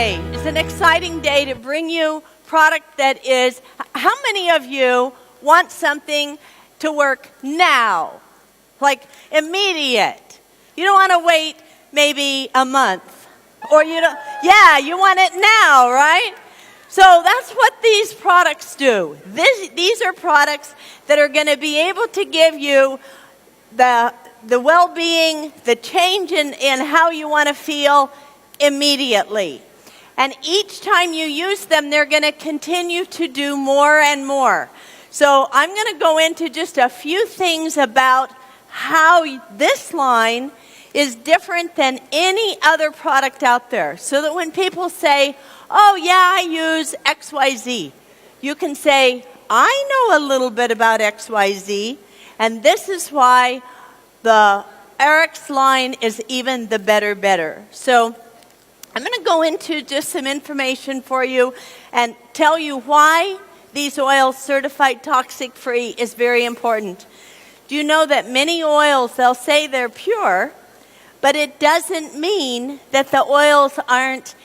today is an exciting day to bring you product that is, how many of you want something to work now? Like immediate. You don't want to wait maybe a month. Or you don't, yeah, you want it now, right? So that's what these products do. These are products that are going to be able to give you the well-being, the change in how you want to feel immediately. And each time you use them, they're going to continue to do more and more. So I'm going to go into just a few things about how this line is different than any other product out there. So that when people say, oh yeah, I use XYZ, you can say, I know a little bit about XYZ, and this is why the Eric's line is even the better. So I'm going to go into just some information for you and tell you why these oils certified toxic-free is very important. Do you know that many oils, they'll say they're pure, but it doesn't mean that the oils aren't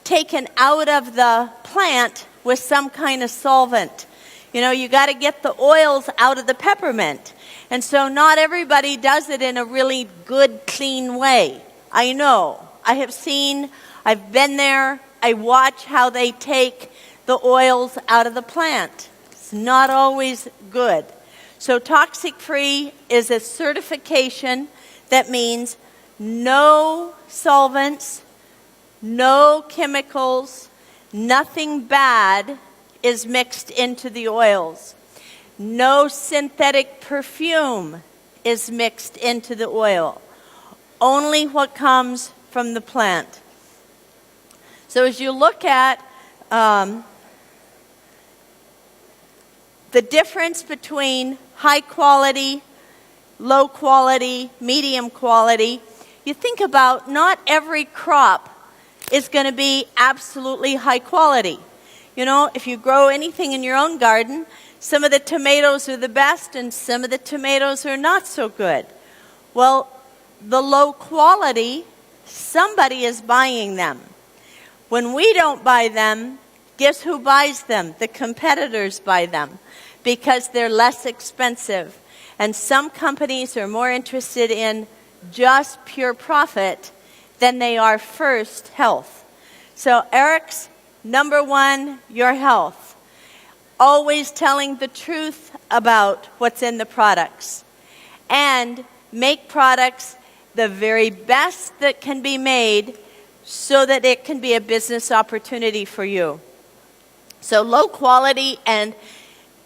taken out of the plant with some kind of solvent. You know, you got to get the oils out of the peppermint. And so not everybody does it in a really good, clean way. I know. I have seen, I've been there, I watch how they take the oils out of the plant. It's not always good. So toxic-free is a certification that means no solvents, no chemicals, nothing bad is mixed into the oils. No synthetic perfume is mixed into the oil. Only what comes from the plant. So as you look at the difference between high quality, low quality, medium quality, you think about not every crop is going to be absolutely high quality. You know, if you grow anything in your own garden, some of the tomatoes are the best and some of the tomatoes are not so good. Well, the low quality, somebody is buying them. When we don't buy them, guess who buys them? The competitors buy them because they're less expensive. And some companies are more interested in just pure profit than they are first health. So Eric's number one, your health. Always telling the truth about what's in the products. And make products the very best that can be made so that it can be a business opportunity for you. So low quality and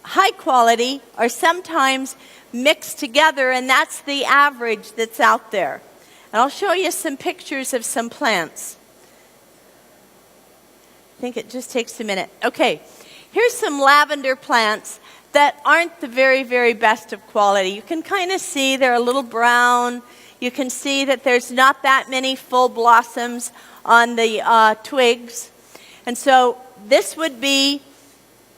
high quality are sometimes mixed together, and that's the average that's out there. And I'll show you some pictures of some plants. I think it just takes a minute. Okay, here's some lavender plants that aren't the very, very best of quality. You can kind of see they're a little brown. You can see that there's not that many full blossoms on the twigs. And so this would be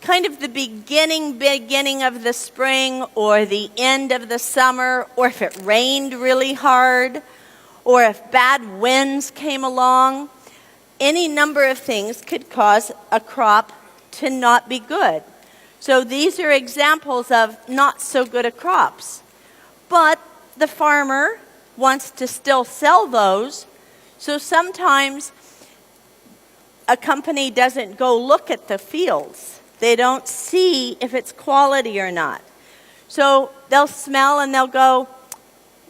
kind of the beginning of the spring or the end of the summer, or if it rained really hard, or if bad winds came along. Any number of things could cause a crop to not be good. So these are examples of not so good crops. But the farmer wants to still sell those, so sometimes a company doesn't go look at the fields. They don't see if it's quality or not. So they'll smell and they'll go,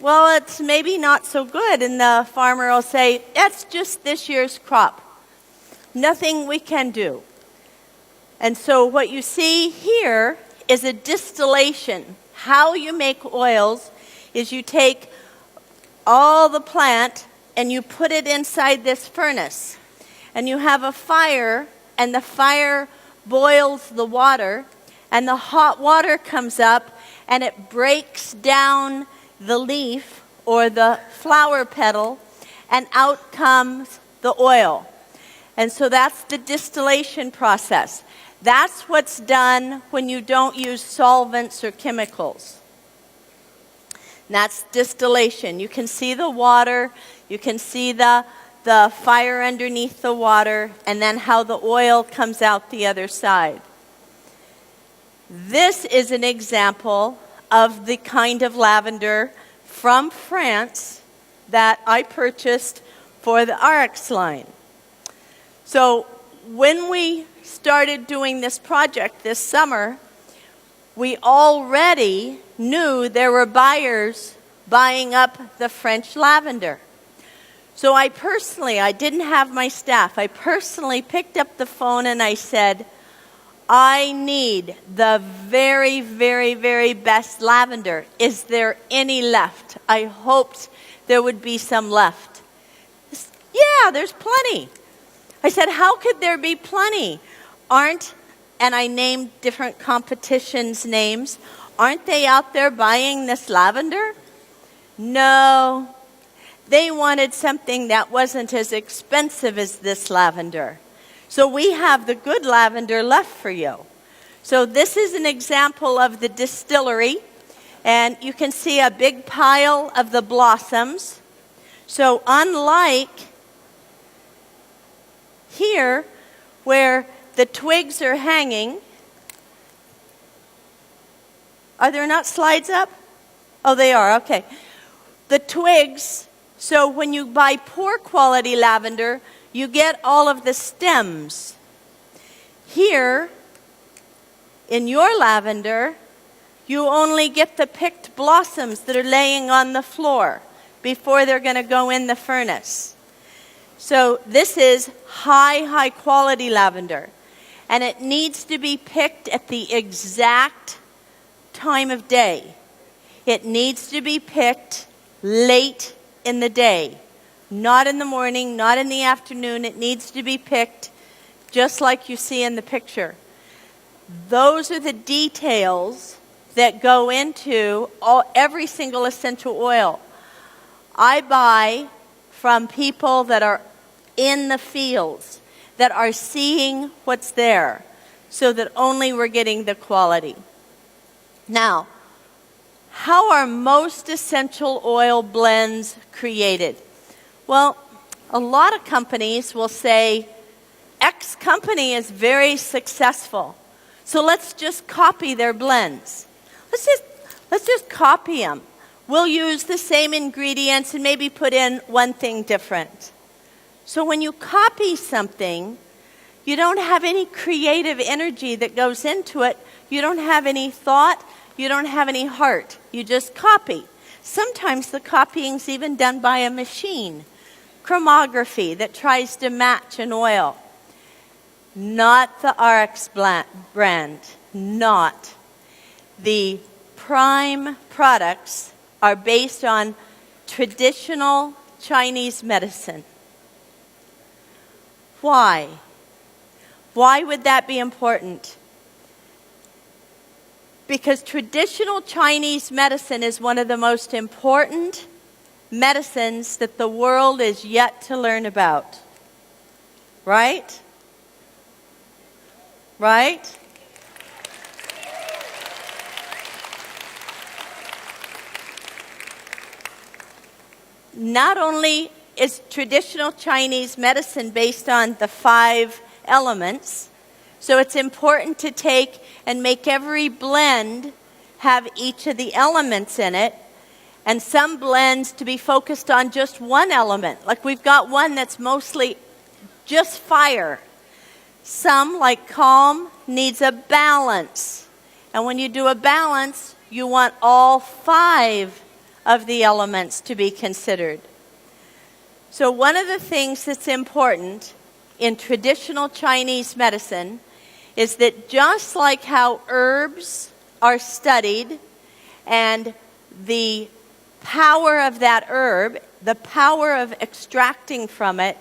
well, it's maybe not so good. And the farmer will say, that's just this year's crop. Nothing we can do. And so what you see here is a distillation. How you make oils is you take all the plant and you put it inside this furnace. And you have a fire, and the fire boils the water, and the hot water comes up and it breaks down the leaf or the flower petal, and out comes the oil. And so that's the distillation process. That's what's done when you don't use solvents or chemicals. And that's distillation. You can see the water, you can see the the fire underneath the water, and then how the oil comes out the other side. This is an example of the kind of lavender from France that I purchased for the RX line. So when we started doing this project this summer, we already knew there were buyers buying up the French lavender. So I didn't have my staff, I personally picked up the phone and I said, I need the very, very, very best lavender. Is there any left? I hoped there would be some left. Yeah, there's plenty. I said, how could there be plenty? And I named different competitions' names. Aren't they out there buying this lavender? No. They wanted something that wasn't as expensive as this lavender. So we have the good lavender left for you. So this is an example of the distillery. And you can see a big pile of the blossoms. So unlike here, where the twigs are hanging, are there not slides up? Oh, they are, okay. The twigs, so when you buy poor quality lavender, you get all of the stems. Here, in your lavender, you only get the picked blossoms that are laying on the floor before they're going to go in the furnace. So this is high quality lavender. And it needs to be picked at the exact time of day. It needs to be picked late in the day. Not in the morning, not in the afternoon. It needs to be picked just like you see in the picture. Those are the details that go into every single essential oil. I buy from people that are in the fields, that are seeing what's there, so that only we're getting the quality. Now, how are most essential oil blends created? Well, a lot of companies will say, X company is very successful, so let's just copy their blends. Let's just copy them. We'll use the same ingredients and maybe put in one thing different. So when you copy something, you don't have any creative energy that goes into it. You don't have any thought. You don't have any heart. You just copy. Sometimes the copying's even done by a machine. Chromography that tries to match an oil. Not the RX brand. Not. The PRIIME products are based on traditional Chinese medicine. Why? Why would that be important? Because traditional Chinese medicine is one of the most important medicines that the world is yet to learn about. Right? Right? Not only is traditional Chinese medicine based on the 5 elements, so it's important to take and make every blend have each of the elements in it, and some blends to be focused on just one element. Like we've got one that's mostly just fire. Some, like calm, needs a balance. And when you do a balance, you want all 5 of the elements to be considered. So one of the things that's important in traditional Chinese medicine is that just like how herbs are studied and the power of that herb, the power of extracting from it,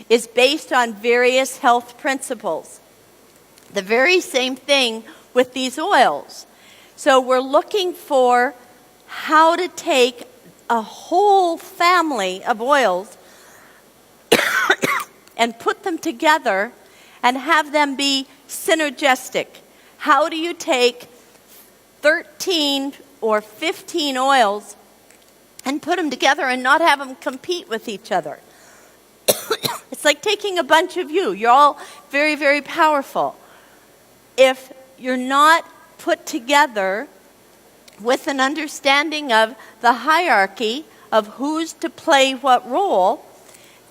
is based on various health principles. The very same thing with these oils. So we're looking for how to take a whole family of oils and put them together and have them be synergistic. How do you take 13 or 15 oils and put them together and not have them compete with each other? It's like taking a bunch of you. You're all very, very powerful. If you're not put together with an understanding of the hierarchy of who's to play what role,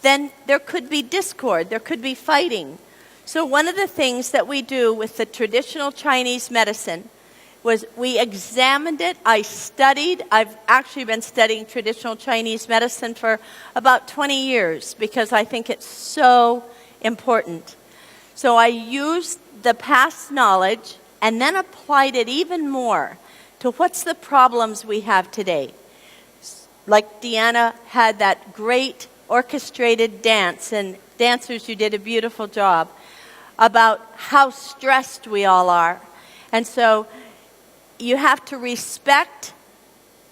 then there could be discord, there could be fighting. So one of the things that we do with the traditional Chinese medicine was we examined it. I've actually been studying traditional Chinese medicine for about 20 years because I think it's so important. So I used the past knowledge and then applied it even more to what's the problems we have today. Like Deanna had that great orchestrated dance, and dancers, you did a beautiful job, about how stressed we all are. And so you have to respect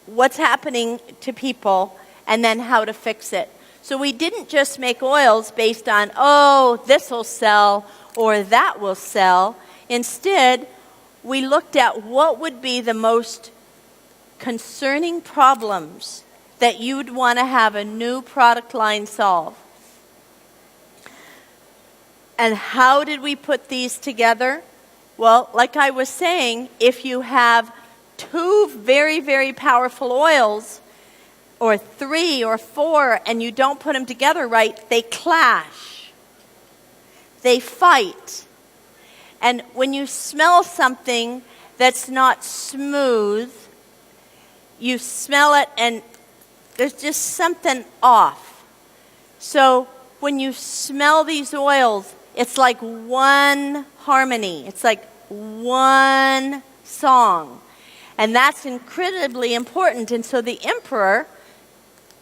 what's happening to people and then how to fix it. So we didn't just make oils based on, oh, this will sell or that will sell. Instead, we looked at what would be the most concerning problems that you'd want to have a new product line solve. And how did we put these together? Well, like I was saying, if you have 2 very, very powerful oils, or 3 or 4, and you don't put them together right, they clash. They fight. And when you smell something that's not smooth, you smell it and there's just something off. So when you smell these oils, it's like one harmony. It's like one song. And that's incredibly important. And so the emperor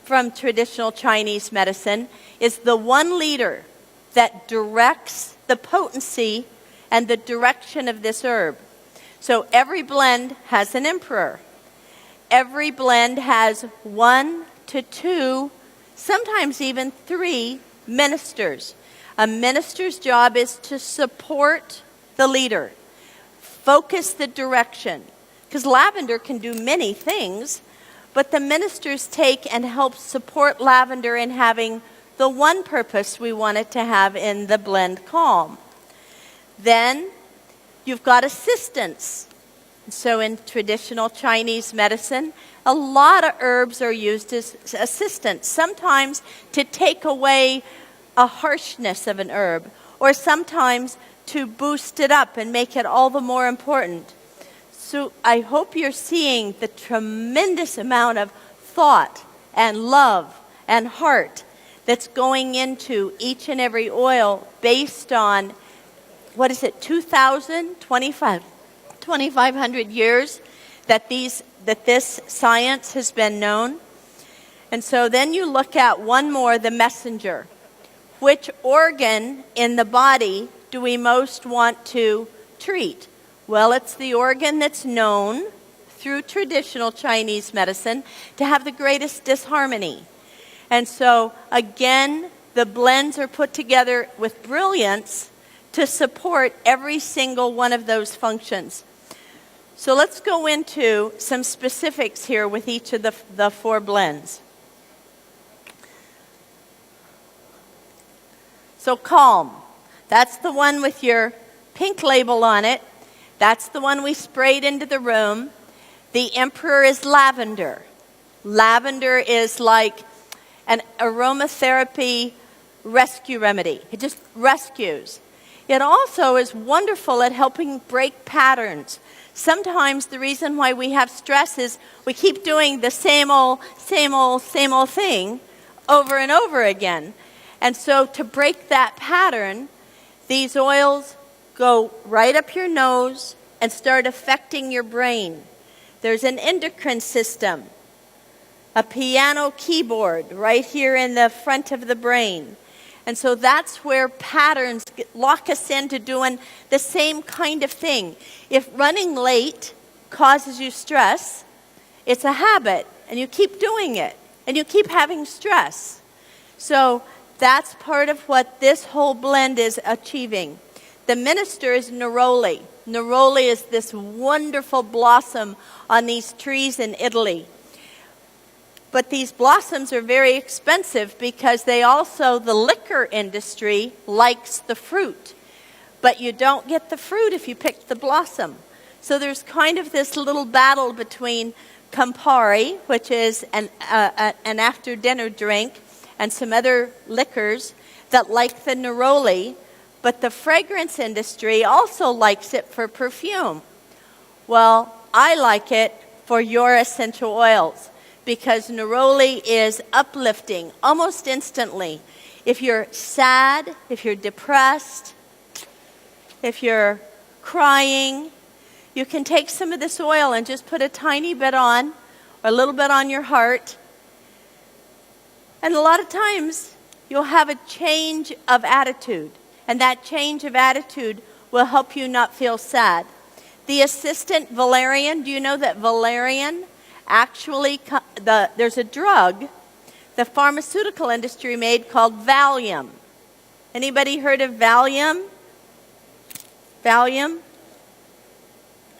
from traditional Chinese medicine is the one leader that directs the potency and the direction of this herb. So every blend has an emperor. Every blend has 1 to 2, sometimes even 3 ministers. A minister's job is to support the leader, focus the direction. Because lavender can do many things, but the ministers take and help support lavender in having the one purpose we want it to have in the blend calm. Then you've got assistants. So in traditional Chinese medicine, a lot of herbs are used as assistants, sometimes to take away a harshness of an herb, or sometimes to boost it up and make it all the more important. So I hope you're seeing the tremendous amount of thought and love and heart that's going into each and every oil based on, 2,500 years that this science has been known. And so then you look at one more, the messenger. Which organ in the body do we most want to treat? Well, it's the organ that's known through traditional Chinese medicine to have the greatest disharmony. And so, again, the blends are put together with brilliance to support every single one of those functions. So let's go into some specifics here with each of the 4 blends. So calm, that's the one with your pink label on it. That's the one we sprayed into the room. The emperor is lavender. Lavender is like an aromatherapy rescue remedy. It just rescues. It also is wonderful at helping break patterns. Sometimes the reason why we have stress is we keep doing the same old thing over and over again. And so to break that pattern, these oils go right up your nose and start affecting your brain. There's an endocrine system, a piano keyboard right here in the front of the brain. And so that's where patterns lock us into doing the same kind of thing. If running late causes you stress, it's a habit, and you keep doing it, and you keep having stress. So that's part of what this whole blend is achieving. The minister is neroli. Neroli is this wonderful blossom on these trees in Italy. But these blossoms are very expensive because the liquor industry likes the fruit. But you don't get the fruit if you pick the blossom. So there's kind of this little battle between Campari, which is an after-dinner drink, and some other liquors that like the neroli, but the fragrance industry also likes it for perfume. Well, I like it for your essential oils because neroli is uplifting almost instantly. If you're sad, if you're depressed, if you're crying, you can take some of this oil and just put a tiny bit on, or a little bit on your heart. And a lot of times, you'll have a change of attitude. And that change of attitude will help you not feel sad. The assistant valerian, do you know that valerian actually, there's a drug the pharmaceutical industry made called Valium. Anybody heard of Valium? Valium?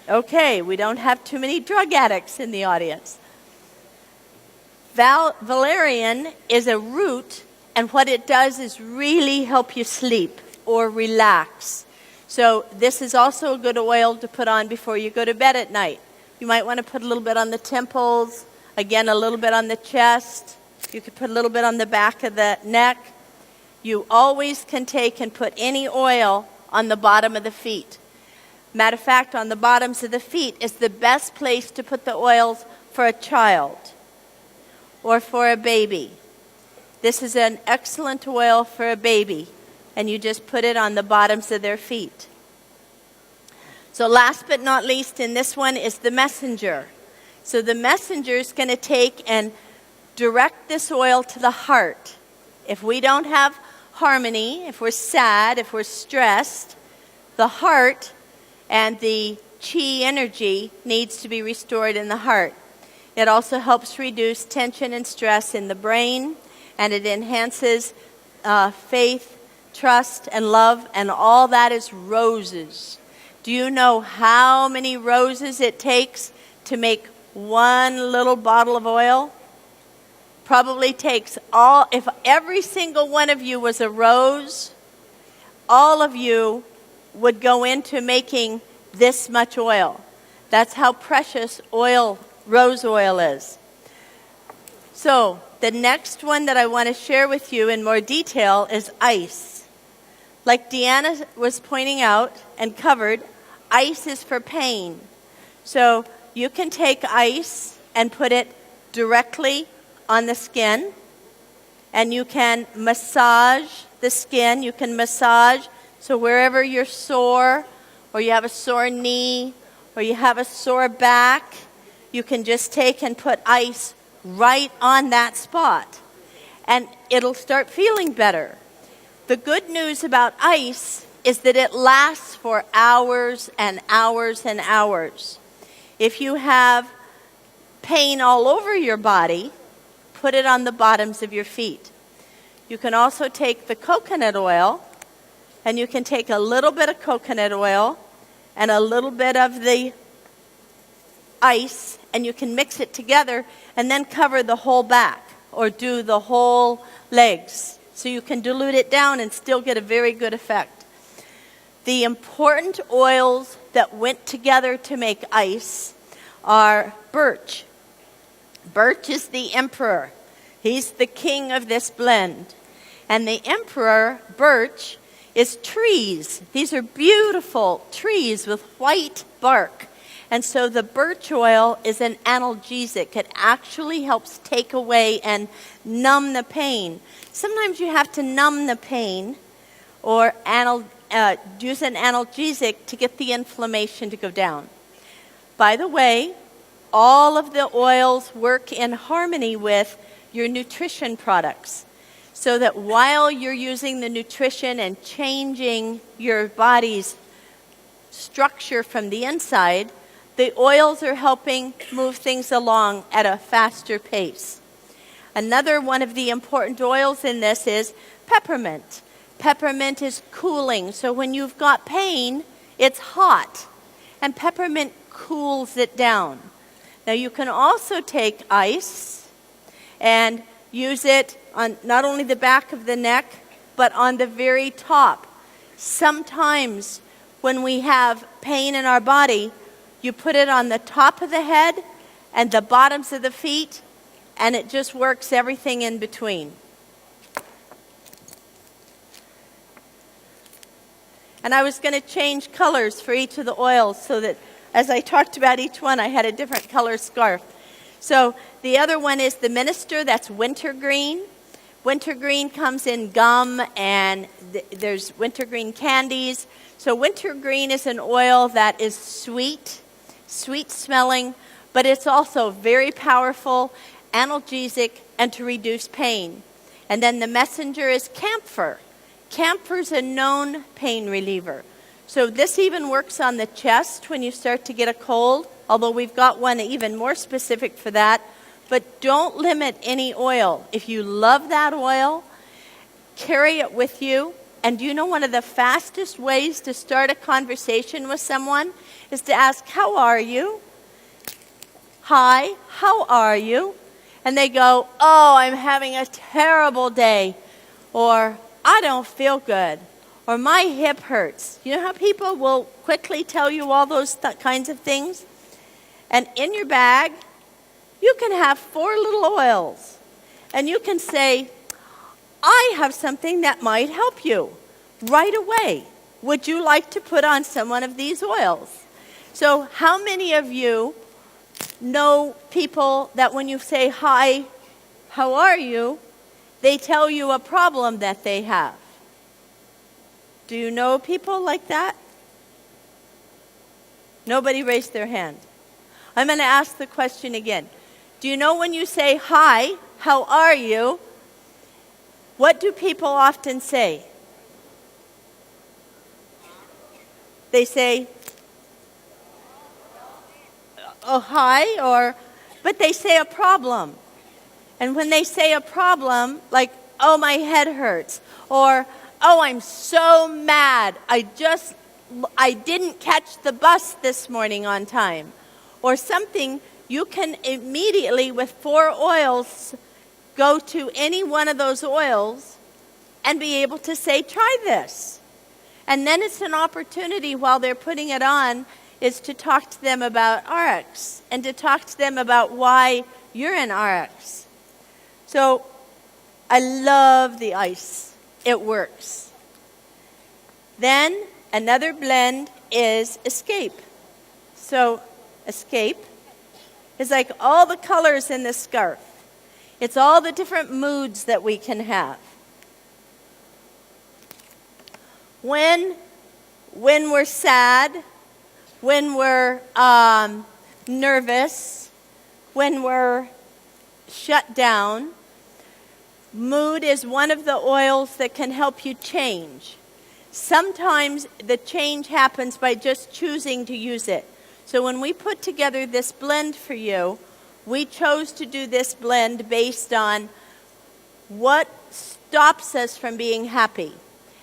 Okay, we don't have too many drug addicts in the audience. Valerian is a root, and what it does is really help you sleep or relax. So this is also a good oil to put on before you go to bed at night. You might want to put a little bit on the temples, again a little bit on the chest. You could put a little bit on the back of the neck. You always can take and put any oil on the bottom of the feet. Matter of fact, on the bottoms of the feet is the best place to put the oils for a child or for a baby. This is an excellent oil for a baby, and you just put it on the bottoms of their feet. So last but not least in this one is the messenger. So the messenger is going to take and direct this oil to the heart. If we don't have harmony, if we're sad, if we're stressed, the heart and the Chae energy needs to be restored in the heart. It also helps reduce tension and stress in the brain, and it enhances faith, trust, and love, and all that is roses. Do you know how many roses it takes to make one little bottle of oil? Probably takes if every single one of you was a rose, all of you would go into making this much oil. That's how precious rose oil is. So the next one that I want to share with you in more detail is ice. Like Deanna was pointing out and covered, ice is for pain. So you can take ice and put it directly on the skin, and you can massage the skin. You can massage, so wherever you're sore, or you have a sore knee, or you have a sore back, you can just take and put ice right on that spot, and it'll start feeling better. The good news about ice is that it lasts for hours and hours and hours. If you have pain all over your body, put it on the bottoms of your feet. You can also take the coconut oil, and you can take a little bit of coconut oil and a little bit of the ice, and you can mix it together and then cover the whole back or do the whole legs. So you can dilute it down and still get a very good effect. The important oils that went together to make ice are birch. Birch is the emperor. He's the king of this blend. And the emperor, birch, is trees. These are beautiful trees with white bark. And so the birch oil is an analgesic. It actually helps take away and numb the pain. Sometimes you have to numb the pain or use an analgesic to get the inflammation to go down. By the way, all of the oils work in harmony with your nutrition products, so that while you're using the nutrition and changing your body's structure from the inside, the oils are helping move things along at a faster pace. Another one of the important oils in this is peppermint. Peppermint is cooling, so when you've got pain, it's hot, and peppermint cools it down. Now you can also take ice, and use it on not only the back of the neck, but on the very top. Sometimes when we have pain in our body, you put it on the top of the head and the bottoms of the feet, and it just works everything in between. And I was going to change colors for each of the oils so that as I talked about each one, I had a different color scarf. So the other one is the Minister, that's wintergreen. Wintergreen comes in gum, and there's wintergreen candies. So wintergreen is an oil that is sweet smelling, but it's also very powerful, analgesic, and to reduce pain. And then the Messenger is camphor. Camphor's a known pain reliever. So this even works on the chest when you start to get a cold, although we've got one even more specific for that. But don't limit any oil. If you love that oil, carry it with you. And do you know one of the fastest ways to start a conversation with someone is to ask, how are you? Hi, how are you? And they go, oh, I'm having a terrible day. Or, I don't feel good. Or my hip hurts. You know how people will quickly tell you all those kinds of things? And in your bag, you can have 4 little oils. And you can say, I have something that might help you right away. Would you like to put on some one of these oils? So how many of you know people that when you say, hi, how are you, they tell you a problem that they have? Do you know people like that? Nobody raised their hand. I'm going to ask the question again. Do you know when you say, hi, how are you, what do people often say? They say, oh, hi, but they say a problem. And when they say a problem, like, oh, my head hurts, or, oh, I'm so mad, I didn't catch the bus this morning on time, or something, you can immediately, with 4 oils, go to any one of those oils and be able to say, try this. And then it's an opportunity while they're putting it on is to talk to them about RX and to talk to them about why you're in RX. So I love the ice. It works. Then another blend is Escape. So Escape is like all the colors in the scarf. It's all the different moods that we can have. When we're sad, when we're nervous, when we're shut down, mood is one of the oils that can help you change. Sometimes the change happens by just choosing to use it. So when we put together this blend for you, we chose to do this blend based on what stops us from being happy.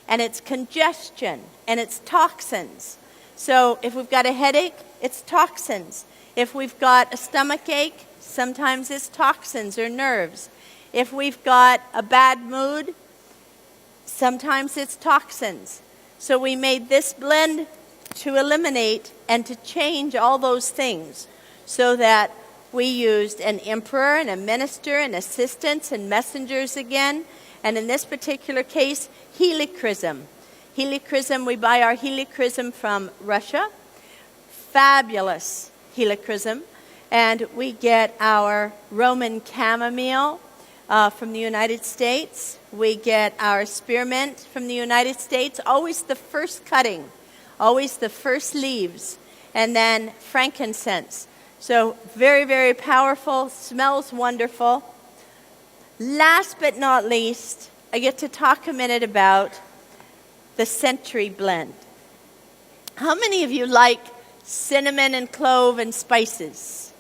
And it's congestion, and it's toxins. So if we've got a headache, it's toxins. If we've got a stomach ache, sometimes it's toxins or nerves. If we've got a bad mood, sometimes it's toxins. So we made this blend to eliminate and to change all those things so that we used an emperor and a minister and assistants and messengers again. And in this particular case, helichrysum. Helichrysum, we buy our helichrysum from Russia. Fabulous helichrysum. And we get our Roman chamomile from the United States. We get our spearmint from the United States. Always the first cutting. Always the first leaves. And then frankincense. So very, very powerful. Smells wonderful. Last but not least, I get to talk a minute about the Century Blend. How many of you like cinnamon and clove and spices?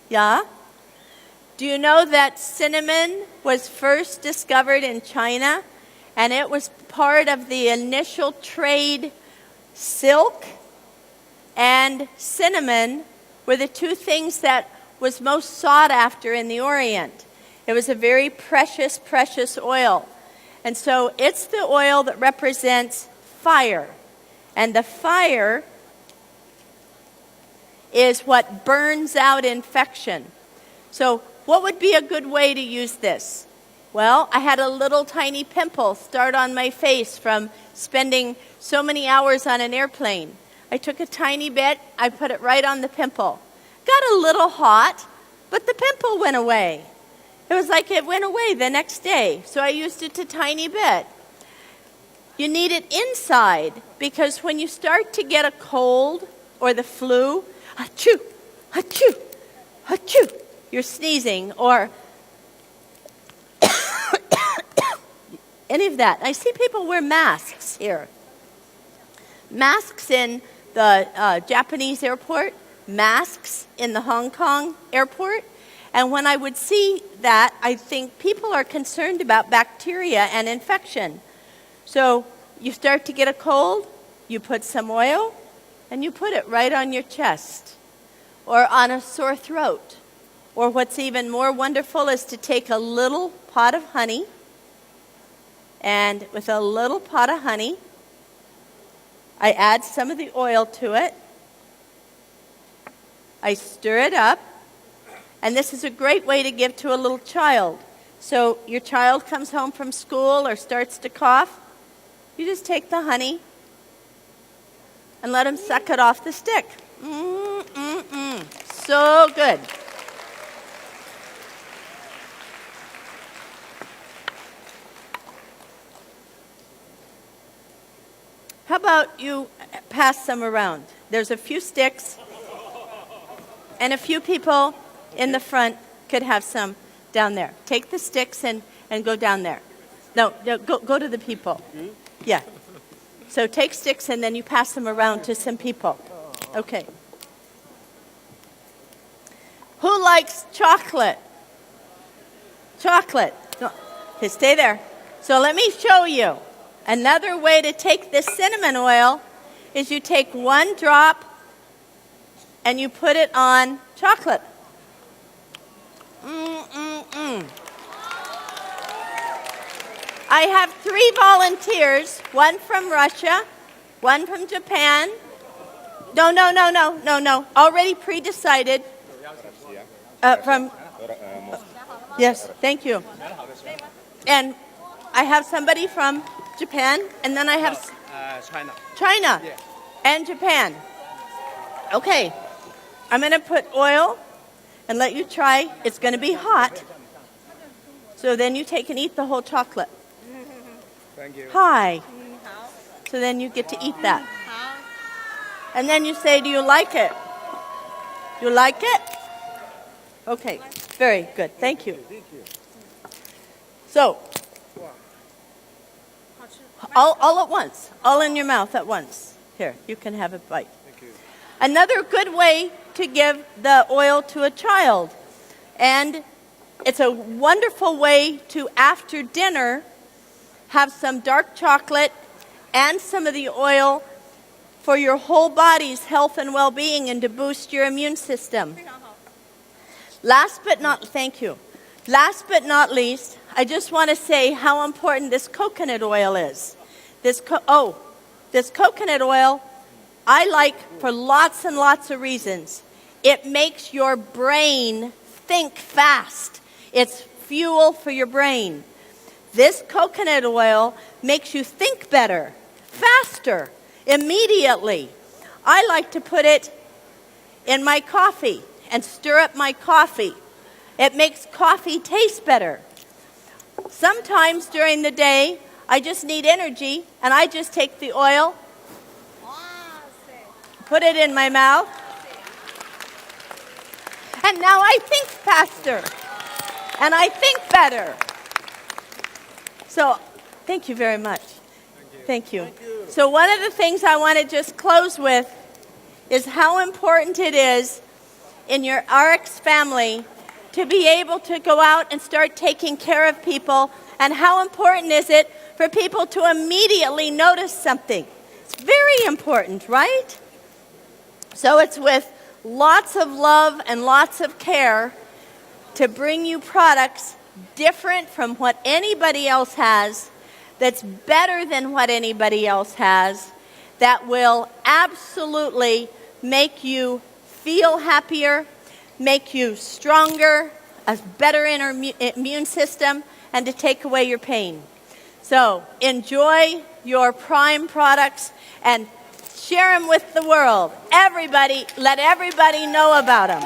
Yeah? Do you know that cinnamon was first discovered in China, and it was part of the initial trade? Silk and cinnamon were the 2 things that was most sought after in the Orient. It was a very precious, precious oil. And so it's the oil that represents fire. And the fire is what burns out infection. So what would be a good way to use this? Well, I had a little tiny pimple start on my face from spending so many hours on an airplane. I took a tiny bit, I put it right on the pimple. Got a little hot, but the pimple went away. It was like it went away the next day, so I used it a tiny bit. You need it inside, because when you start to get a cold or the flu, achoo, achoo, achoo, you're sneezing, or any of that. I see people wear masks here. Masks in the Japanese airport, masks in the Hong Kong airport. And when I would see that, I think people are concerned about bacteria and infection. So you start to get a cold, you put some oil, and you put it right on your chest or on a sore throat. Or what's even more wonderful is to take a little pot of honey, and with a little pot of honey, I add some of the oil to it. I stir it up, and this is a great way to give to a little child. So your child comes home from school or starts to cough, you just take the honey and let him suck it off the stick. So good. How about you pass some around? There's a few sticks, and a few people in the front could have some down there. Take the sticks and go down there. No, go to the people. Yeah. So take sticks and then you pass them around to some people. Okay. Who likes chocolate? Chocolate. No. Okay, stay there. So let me show you. Another way to take this cinnamon oil is you take one drop and you put it on chocolate. I have 3 volunteers, one from Russia, one from Japan. No. Already pre-decided. Yes, thank you. And I have somebody from Japan, and then I have China and Japan. Okay, I'm going to put oil and let you try. It's going to be hot. So then you take and eat the whole chocolate. Thank you. Hi. So then you get to eat that. And then you say, do you like it? You like it? Okay, very good. Thank you. So, all at once. All in your mouth at once. Here, you can have a bite. Thank you. Another good way to give the oil to a child. And it's a wonderful way to, after dinner, have some dark chocolate and some of the oil for your whole body's health and well-being and to boost your immune system. Thank you. Last but not least, I just want to say how important this coconut oil is. This coconut oil I like for lots and lots of reasons. It makes your brain think fast. It's fuel for your brain. This coconut oil makes you think better, faster, immediately. I like to put it in my coffee and stir up my coffee. It makes coffee taste better. Sometimes during the day, I just need energy, and I just take the oil, put it in my mouth, and now I think faster, and I think better. So, thank you very much. Thank you. So one of the things I want to just close with is how important it is in your RX family to be able to go out and start taking care of people, and how important is it for people to immediately notice something. It's very important, right? So it's with lots of love and lots of care to bring you products different from what anybody else has, that's better than what anybody else has, that will absolutely make you feel happier, make you stronger, a better immune system, and to take away your pain. So enjoy your PRIIME products and share them with the world. Everybody, let everybody know about them.